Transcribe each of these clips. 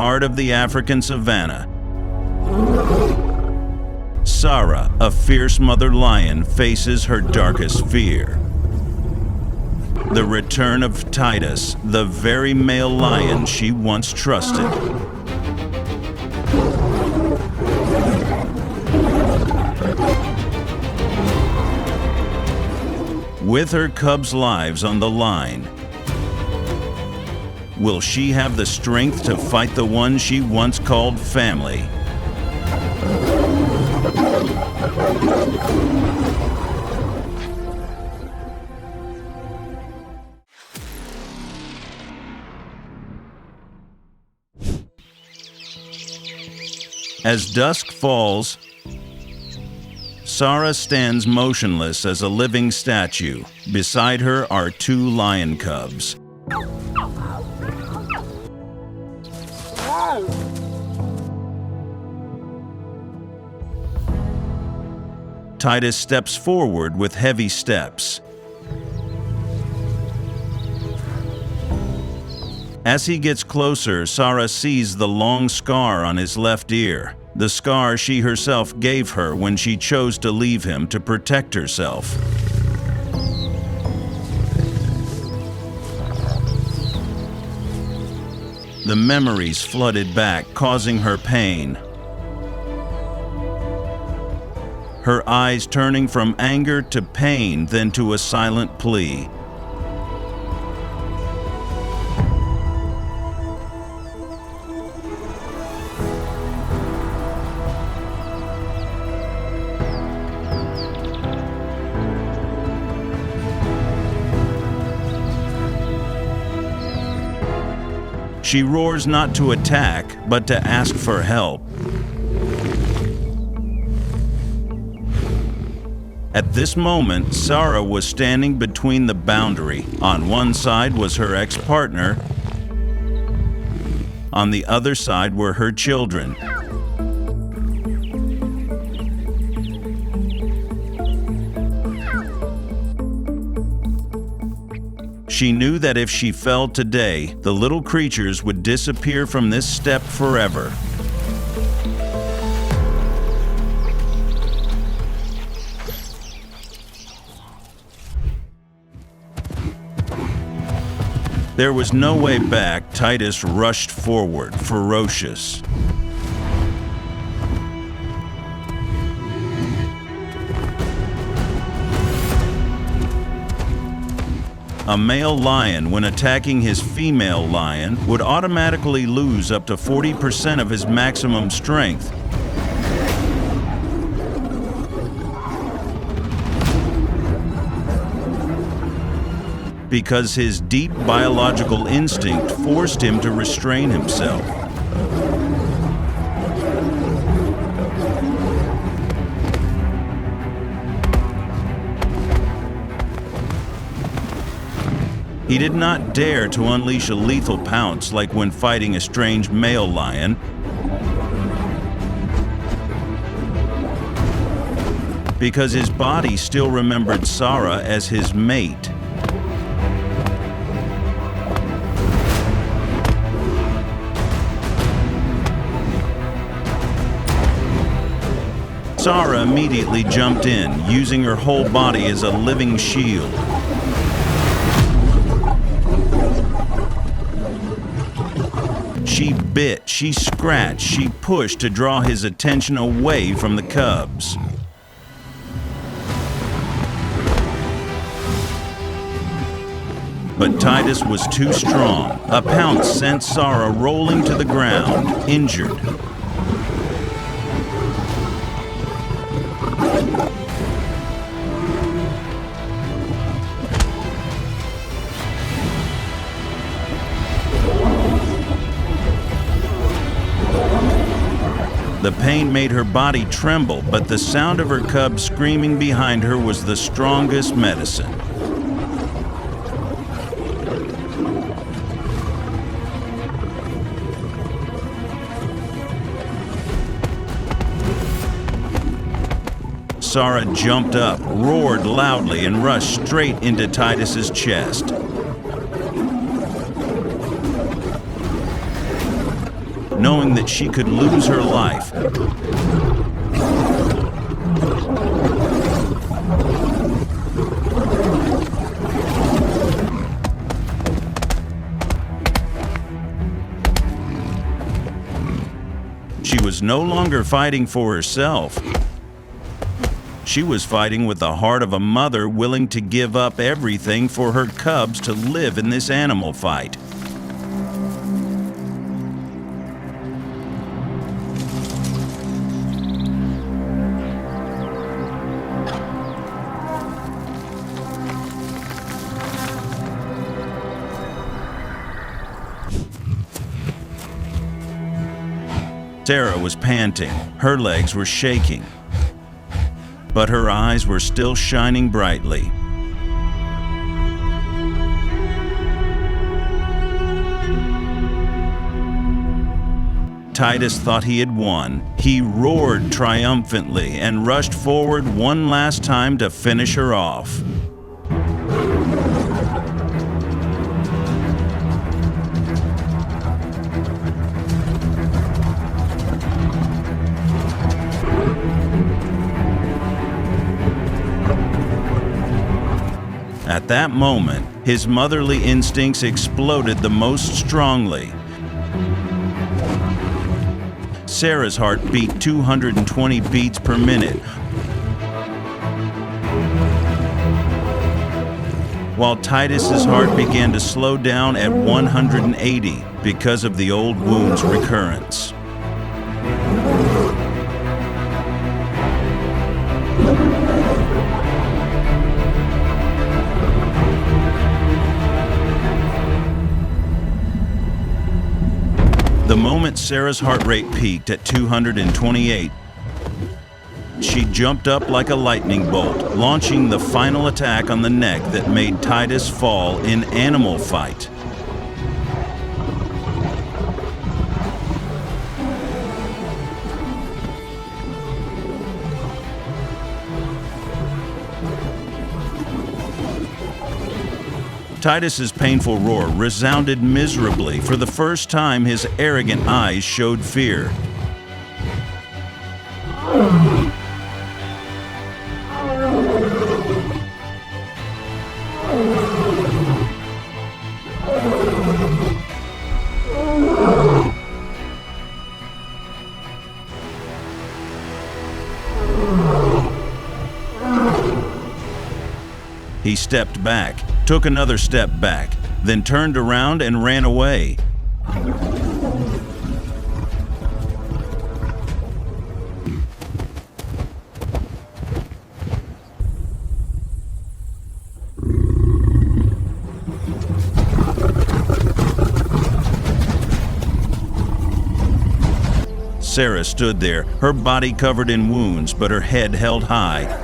heart of the African savannah. Sarah, a fierce mother lion, faces her darkest fear. The return of Titus, the very male lion she once trusted. With her cubs' lives on the line, will she have the strength to fight the one she once called family? As dusk falls, Sarah stands motionless as a living statue. Beside her are two lion cubs. Titus steps forward with heavy steps. As he gets closer, Sarah sees the long scar on his left ear, the scar she herself gave her when she chose to leave him to protect herself. The memories flooded back, causing her pain. Her eyes turning from anger to pain, then to a silent plea. She roars not to attack, but to ask for help. At this moment, Sarah was standing between the boundary. On one side was her ex-partner. On the other side were her children. She knew that if she fell today, the little creatures would disappear from this steppe forever. There was no way back. Titus rushed forward, ferocious. A male lion, when attacking his female lion, would automatically lose up to 40% of his maximum strength. Because his deep biological instinct forced him to restrain himself. He did not dare to unleash a lethal pounce like when fighting a strange male lion. Because his body still remembered Sarah as his mate. Sarah immediately jumped in, using her whole body as a living shield. She bit, she scratched, she pushed to draw his attention away from the cubs. But Titus was too strong. A pounce sent Sarah rolling to the ground, injured. The pain made her body tremble, but the sound of her cub screaming behind her was the strongest medicine. Sarah jumped up, roared loudly, and rushed straight into Titus's chest. knowing that she could lose her life. She was no longer fighting for herself. She was fighting with the heart of a mother willing to give up everything for her cubs to live in this animal fight. Sarah was panting, her legs were shaking, but her eyes were still shining brightly. Titus thought he had won. He roared triumphantly and rushed forward one last time to finish her off. At that moment, his motherly instincts exploded the most strongly. Sarah's heart beat 220 beats per minute, while Titus's heart began to slow down at 180 because of the old wound's recurrence. The moment Sarah's heart rate peaked at 228, she jumped up like a lightning bolt, launching the final attack on the neck that made Titus fall in animal fight. Titus's painful roar resounded miserably. For the first time, his arrogant eyes showed fear. He stepped back, took another step back, then turned around and ran away. Sarah stood there, her body covered in wounds, but her head held high.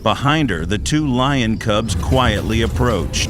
Behind her, the two lion cubs quietly approached.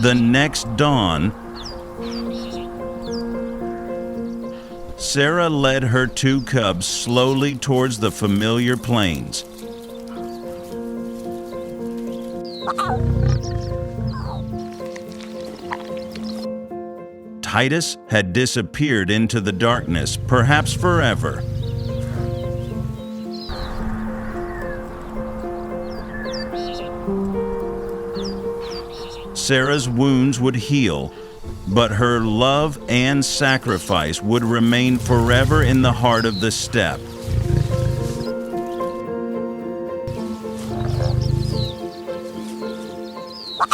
The next dawn, Sarah led her two cubs slowly towards the familiar plains. Titus had disappeared into the darkness, perhaps forever. Sarah's wounds would heal, but her love and sacrifice would remain forever in the heart of the steppe.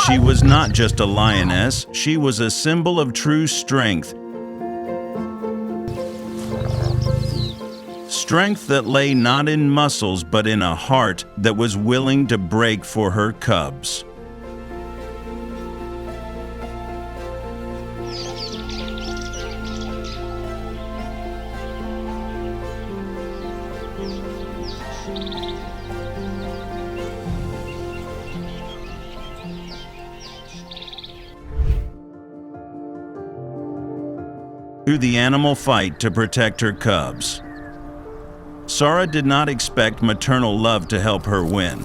She was not just a lioness, she was a symbol of true strength. Strength that lay not in muscles, but in a heart that was willing to break for her cubs. Through the animal fight to protect her cubs. Sarah did not expect maternal love to help her win.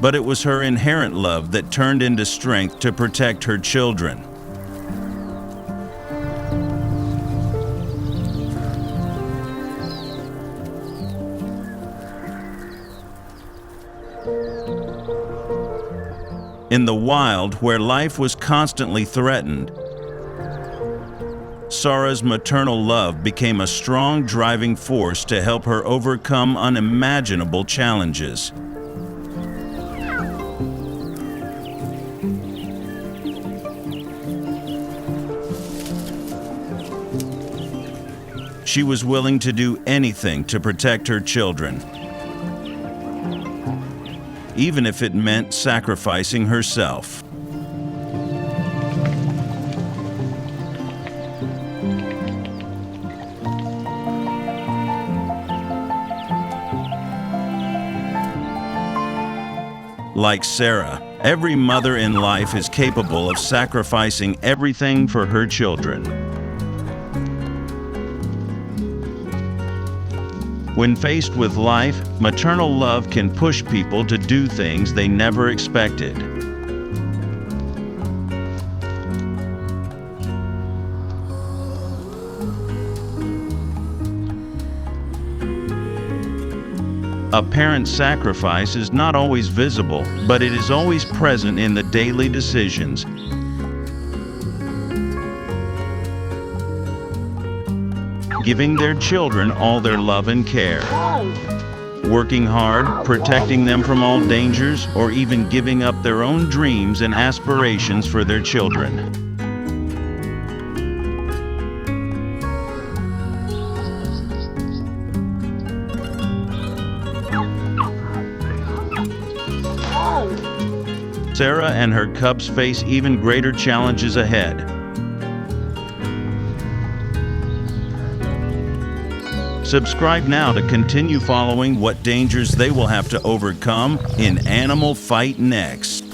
But it was her inherent love that turned into strength to protect her children. In the wild, where life was constantly threatened, Sarah's maternal love became a strong driving force to help her overcome unimaginable challenges. She was willing to do anything to protect her children, even if it meant sacrificing herself. Like Sarah, every mother in life is capable of sacrificing everything for her children. When faced with life, maternal love can push people to do things they never expected. A parent's sacrifice is not always visible, but it is always present in the daily decisions. Giving their children all their love and care. Working hard, protecting them from all dangers, or even giving up their own dreams and aspirations for their children. Sarah and her cubs face even greater challenges ahead. Subscribe now to continue following what dangers they will have to overcome in Animal Fight Next.